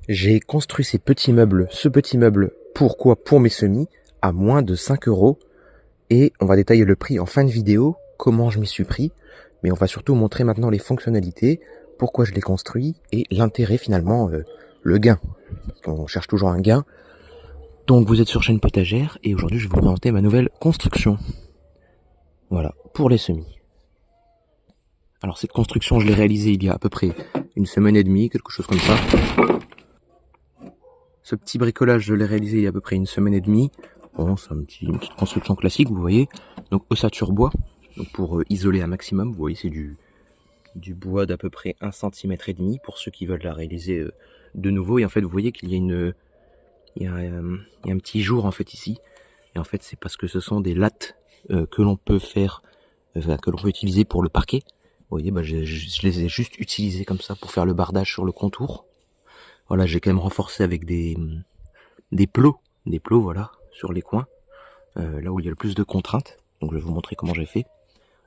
J'ai construit ce petit meuble, pourquoi? Pour mes semis, à moins de 5 euros. Et on va détailler le prix en fin de vidéo, comment je m'y suis pris. Mais on va surtout montrer maintenant les fonctionnalités, pourquoi je l'ai construit et l'intérêt finalement, le gain. On cherche toujours un gain. Donc vous êtes sur Chaîne Potagère et aujourd'hui je vais vous présenter ma nouvelle construction. Voilà, pour les semis. Alors cette construction je l'ai réalisée il y a à peu près une semaine et demie, quelque chose comme ça. Ce petit bricolage je l'ai réalisé il y a à peu près une semaine et demie. Bon, c'est une petite construction classique, vous voyez. Donc ossature bois, donc pour isoler un maximum. Vous voyez, c'est du bois d'à peu près 1,5 cm pour ceux qui veulent la réaliser de nouveau. Et en fait, vous voyez qu'il y a il y a un petit jour en fait ici. Et en fait, c'est parce que ce sont des lattes que l'on peut faire, que l'on peut utiliser pour le parquet. Vous voyez, je les ai juste utilisées comme ça pour faire le bardage sur le contour. Voilà, j'ai quand même renforcé avec des plots, voilà, sur les coins, là où il y a le plus de contraintes. Donc je vais vous montrer comment j'ai fait.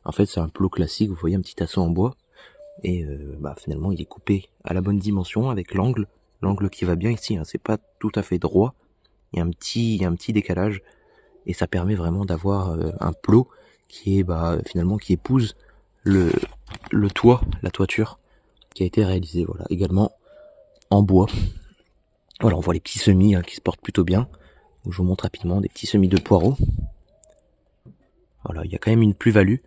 En fait, c'est un plot classique, vous voyez, un petit tasseau en bois. Et finalement, il est coupé à la bonne dimension avec l'angle qui va bien ici. Hein, c'est pas tout à fait droit. Il y a un petit décalage et ça permet vraiment d'avoir un plot qui est finalement qui épouse le toit, la toiture qui a été réalisée. Voilà, également en bois. Voilà, on voit les petits semis qui se portent plutôt bien. Donc, je vous montre rapidement des petits semis de poireaux. Voilà, il y a quand même une plus-value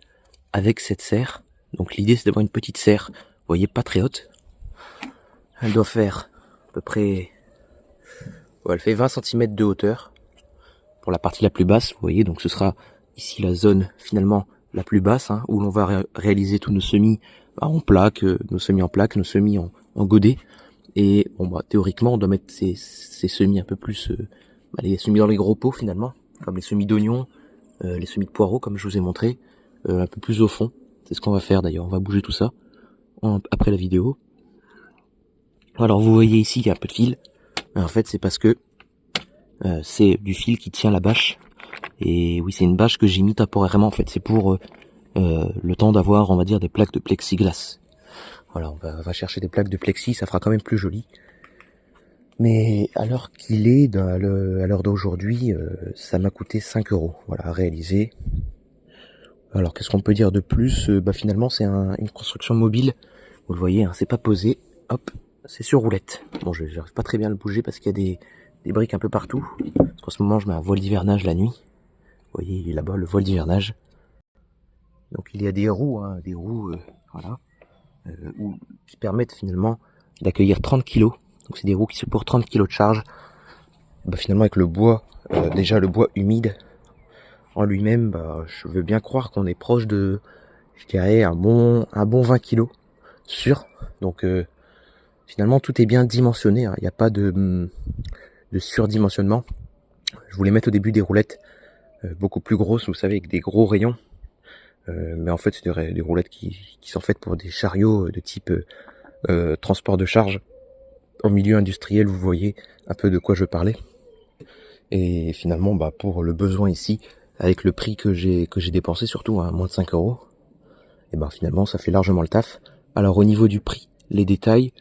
avec cette serre. Donc l'idée c'est d'avoir une petite serre, vous voyez, pas très haute. Elle doit faire à peu près, elle fait 20 cm de hauteur pour la partie la plus basse, vous voyez. Donc ce sera ici la zone finalement la plus basse, où l'on va réaliser tous nos semis en plaques, nos semis en plaques, nos semis en godet. Et bon théoriquement on doit mettre ces semis un peu plus, les semis dans les gros pots finalement, comme les semis d'oignons, les semis de poireaux comme je vous ai montré, un peu plus au fond. C'est ce qu'on va faire d'ailleurs, on va bouger tout ça après la vidéo. Alors vous voyez ici il y a un peu de fil. En fait c'est parce que c'est du fil qui tient la bâche. Et oui, c'est une bâche que j'ai mis temporairement en fait. C'est pour le temps d'avoir, on va dire, des plaques de plexiglas. Voilà, on va chercher des plaques de plexi, ça fera quand même plus joli. Mais à l'heure qu'il est, à l'heure d'aujourd'hui, ça m'a coûté 5 euros, voilà, à réaliser. Alors qu'est-ce qu'on peut dire de plus? Finalement c'est une construction mobile. Vous le voyez, c'est pas posé. Hop, c'est sur roulette. Bon, j'arrive pas très bien à le bouger parce qu'il y a des briques un peu partout. Parce qu'en ce moment je mets un voile d'hivernage la nuit. Vous voyez, il est là-bas, le voile d'hivernage. Donc il y a des roues, voilà, qui permettent finalement d'accueillir 30 kg. Donc c'est des roues qui supportent 30 kg de charge. Finalement avec le bois, déjà le bois humide en lui-même, je veux bien croire qu'on est proche de, je dirais, un bon 20 kg sûr. Donc finalement tout est bien dimensionné, il n'y a pas de surdimensionnement. Je voulais mettre au début des roulettes beaucoup plus grosses, vous savez, avec des gros rayons. Mais en fait c'est des roulettes qui sont faites pour des chariots de type transport de charge. En milieu industriel, vous voyez un peu de quoi je parlais. Et finalement, pour le besoin ici, avec le prix que j'ai dépensé, surtout à moins de 5 euros, et finalement ça fait largement le taf. Alors au niveau du prix, les détails,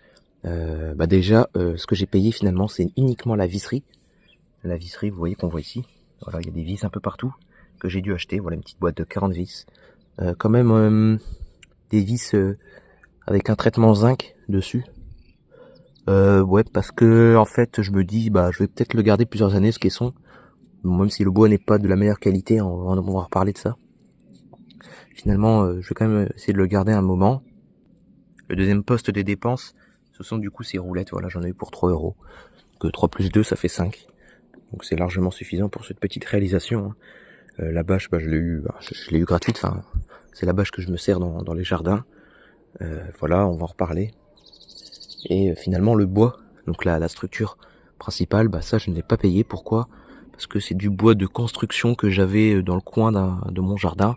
déjà ce que j'ai payé finalement c'est uniquement la visserie. La visserie, vous voyez qu'on voit ici. Voilà, il y a des vis un peu partout que j'ai dû acheter. Voilà une petite boîte de 40 vis. Quand même des vis avec un traitement zinc dessus. Ouais, parce que en fait je me dis je vais peut-être le garder plusieurs années ce caisson. Même si le bois n'est pas de la meilleure qualité, on va reparler de ça. Finalement, je vais quand même essayer de le garder un moment. Le deuxième poste des dépenses, ce sont du coup ces roulettes. Voilà, j'en ai eu pour 3 euros. Que 3 plus 2, ça fait 5. Donc c'est largement suffisant pour cette petite réalisation. La bâche, je l'ai eu gratuite. Enfin, c'est la bâche que je me sers dans les jardins. Voilà, on va en reparler. Et finalement, le bois, donc la structure principale, ça je ne l'ai pas payé. Pourquoi? Parce que c'est du bois de construction que j'avais dans le coin de mon jardin.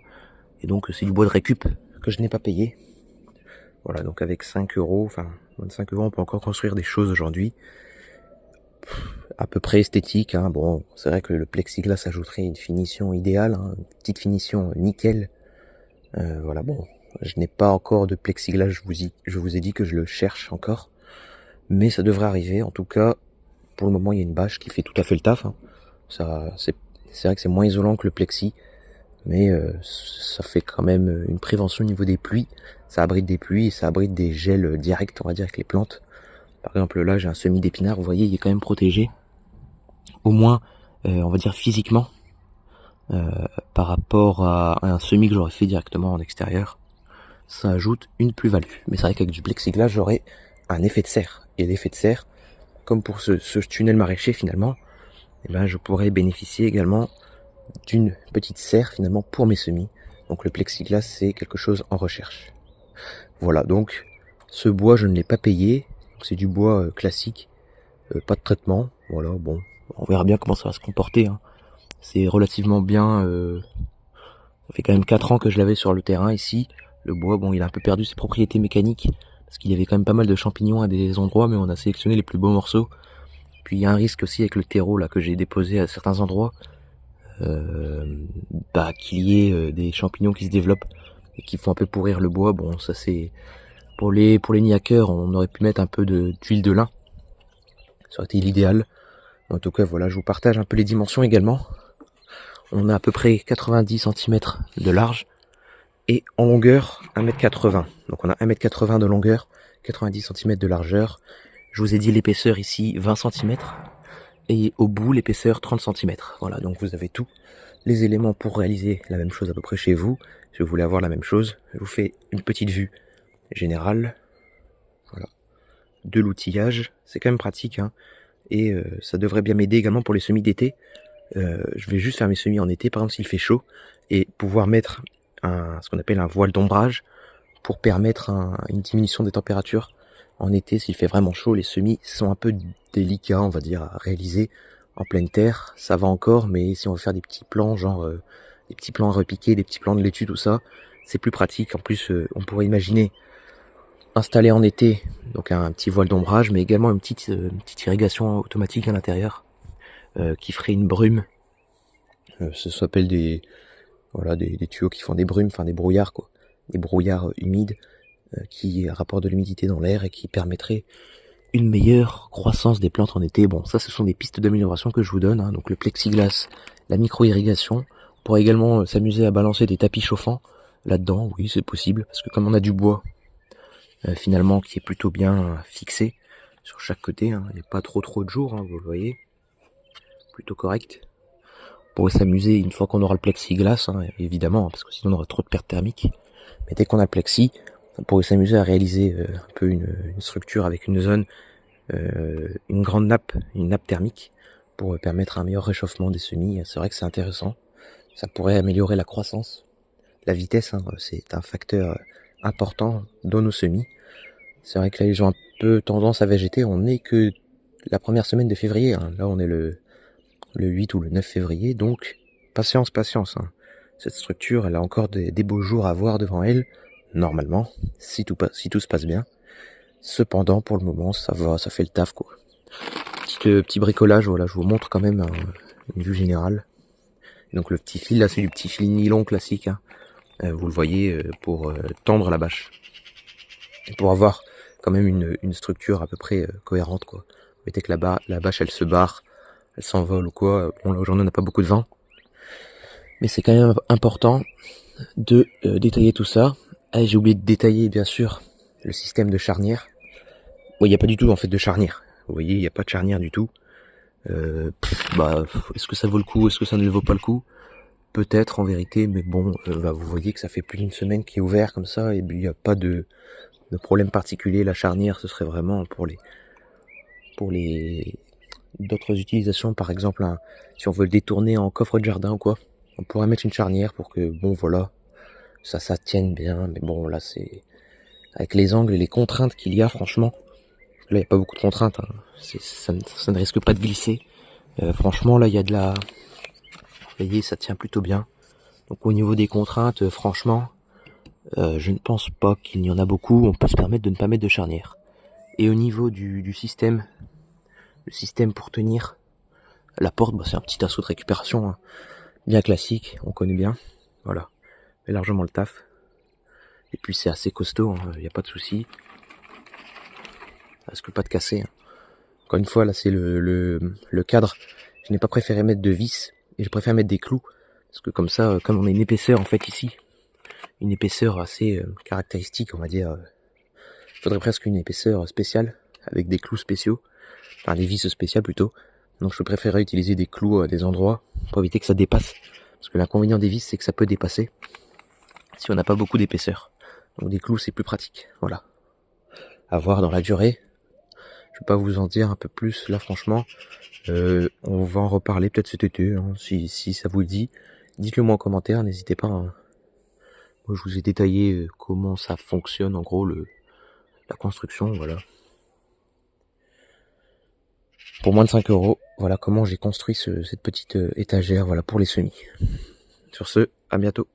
Et donc c'est du bois de récup que je n'ai pas payé. Voilà, donc avec 5 euros, enfin 25 euros, on peut encore construire des choses aujourd'hui. À peu près esthétique, Bon, c'est vrai que le plexiglas ajouterait une finition idéale, une petite finition nickel. Voilà, bon, je n'ai pas encore de plexiglas, je vous ai dit que je le cherche encore. mais ça devrait arriver. En tout cas, pour le moment, il y a une bâche qui fait tout à fait le taf, hein. Ça, c'est vrai que c'est moins isolant que le plexi, mais ça fait quand même une prévention au niveau des pluies. Ça abrite des pluies et ça abrite des gels directs, on va dire, avec les plantes. Par exemple, là, j'ai un semis d'épinards, vous voyez, il est quand même protégé. Au moins, on va dire physiquement, par rapport à un semis que j'aurais fait directement en extérieur. Ça ajoute une plus-value. Mais c'est vrai qu'avec du plexiglas, j'aurais un effet de serre. Et l'effet de serre, comme pour ce tunnel maraîcher finalement, eh ben, je pourrais bénéficier également d'une petite serre finalement pour mes semis. Donc le plexiglas, c'est quelque chose en recherche. Voilà, donc ce bois, je ne l'ai pas payé. C'est du bois classique, pas de traitement. Voilà, bon, on verra bien comment ça va se comporter, hein. C'est relativement bien. Ça fait quand même 4 ans que je l'avais sur le terrain ici. Le bois, bon, il a un peu perdu ses propriétés mécaniques parce qu'il y avait quand même pas mal de champignons à des endroits, mais on a sélectionné les plus beaux morceaux. Puis il y a un risque aussi avec le terreau là que j'ai déposé à certains endroits, qu'il y ait des champignons qui se développent et qui font un peu pourrir le bois. Bon, ça c'est pour les niaqueurs, on aurait pu mettre un peu d'huile de lin. Ça aurait été l'idéal. En tout cas, voilà, je vous partage un peu les dimensions également. On a à peu près 90 cm de large et en longueur 1m80. Donc on a 1m80 de longueur, 90 cm de largeur. Je vous ai dit l'épaisseur ici 20 cm et au bout l'épaisseur 30 cm. Voilà, donc vous avez tous les éléments pour réaliser la même chose à peu près chez vous. Si vous voulez avoir la même chose, je vous fais une petite vue générale. Voilà, de l'outillage, c'est quand même pratique, hein. Et ça devrait bien m'aider également pour les semis d'été. Je vais juste faire mes semis en été, par exemple s'il fait chaud, et pouvoir mettre ce qu'on appelle un voile d'ombrage pour permettre une diminution des températures. En été, s'il fait vraiment chaud, les semis sont un peu délicats, on va dire, à réaliser en pleine terre. Ça va encore, mais si on veut faire des petits plans, genre des petits plans à repiquer, des petits plans de laitue, tout ça, c'est plus pratique. En plus, on pourrait imaginer installer en été donc un petit voile d'ombrage, mais également une petite irrigation automatique à l'intérieur qui ferait une brume. Ça s'appelle des tuyaux qui font des brumes, enfin des brouillards quoi, des brouillards humides qui rapportent de l'humidité dans l'air et qui permettraient une meilleure croissance des plantes en été. Bon, ça ce sont des pistes d'amélioration que je vous donne, hein. Donc le plexiglas, la micro-irrigation. On pourrait également s'amuser à balancer des tapis chauffants là-dedans, oui c'est possible, parce que comme on a du bois finalement qui est plutôt bien fixé sur chaque côté, hein, il n'y a pas trop de jour, hein, vous le voyez, plutôt correct. On pourrait s'amuser une fois qu'on aura le plexiglas, hein, évidemment, parce que sinon on aura trop de pertes thermiques. Mais dès qu'on a le plexi, on pourrait s'amuser à réaliser un peu une structure avec une zone, une grande nappe, une nappe thermique, pour permettre un meilleur réchauffement des semis. C'est vrai que c'est intéressant. Ça pourrait améliorer la croissance. La vitesse, hein, c'est un facteur important dans nos semis. C'est vrai que là, ils ont un peu tendance à végéter. On n'est que la première semaine de février, hein. Là, on est le 8 ou le 9 février. Donc, patience, hein. Cette structure, elle a encore des beaux jours à voir devant elle, normalement, si tout se passe bien. Cependant, pour le moment, ça va, ça fait le taf, quoi. Petit bricolage, voilà, je vous montre quand même une vue générale. Donc le petit fil, là, c'est du petit fil nylon classique, hein. Vous le voyez, pour tendre la bâche. Et pour avoir quand même une structure à peu près cohérente, quoi. Vous mettez que la bâche, elle se barre, elle s'envole ou quoi. Bon, là, aujourd'hui, on n'a pas beaucoup de vent. Mais c'est quand même important de détailler tout ça. Ah, j'ai oublié de détailler, bien sûr, le système de charnière. Bon, il n'y a pas du tout, en fait, de charnière. Vous voyez, il n'y a pas de charnière du tout. Est-ce que ça vaut le coup? Est-ce que ça ne le vaut pas le coup? Peut-être, en vérité, mais bon, vous voyez que ça fait plus d'une semaine qu'il est ouvert comme ça, et il n'y a pas de problème particulier. La charnière, ce serait vraiment pour les d'autres utilisations, par exemple, si on veut le détourner en coffre de jardin ou quoi, on pourrait mettre une charnière pour que, bon, voilà, ça tienne bien. Mais bon, là, c'est avec les angles et les contraintes qu'il y a, franchement, là, il n'y a pas beaucoup de contraintes, hein. Ça ne risque pas de glisser. Franchement, là, il y a vous voyez, ça tient plutôt bien. Donc, au niveau des contraintes, franchement, je ne pense pas qu'il y en a beaucoup. On peut se permettre de ne pas mettre de charnière. Et au niveau du système, le système pour tenir la porte, c'est un petit assaut de récupération, hein, bien classique, on connaît bien. Voilà, fait largement le taf. Et puis c'est assez costaud, il n'y a pas de souci. Parce que pas de casser. Hein. Encore une fois, là c'est le cadre. Je n'ai pas préféré mettre de vis et je préfère mettre des clous. Parce que comme ça, comme on a une épaisseur en fait ici, une épaisseur assez caractéristique, on va dire. Il faudrait presque une épaisseur spéciale avec des clous spéciaux. Enfin des vis spéciales plutôt. Donc je préférerais utiliser des clous à des endroits pour éviter que ça dépasse. Parce que l'inconvénient des vis c'est que ça peut dépasser si on n'a pas beaucoup d'épaisseur. Donc des clous c'est plus pratique. Voilà. À voir dans la durée. Je vais pas vous en dire un peu plus là franchement. On va en reparler peut-être cet été, hein, si ça vous le dit. Dites-le moi en commentaire, n'hésitez pas. Hein. Moi je vous ai détaillé comment ça fonctionne en gros la construction, voilà. Pour moins de 5 €, voilà comment j'ai construit cette petite étagère, voilà, pour les semis. Sur ce, à bientôt.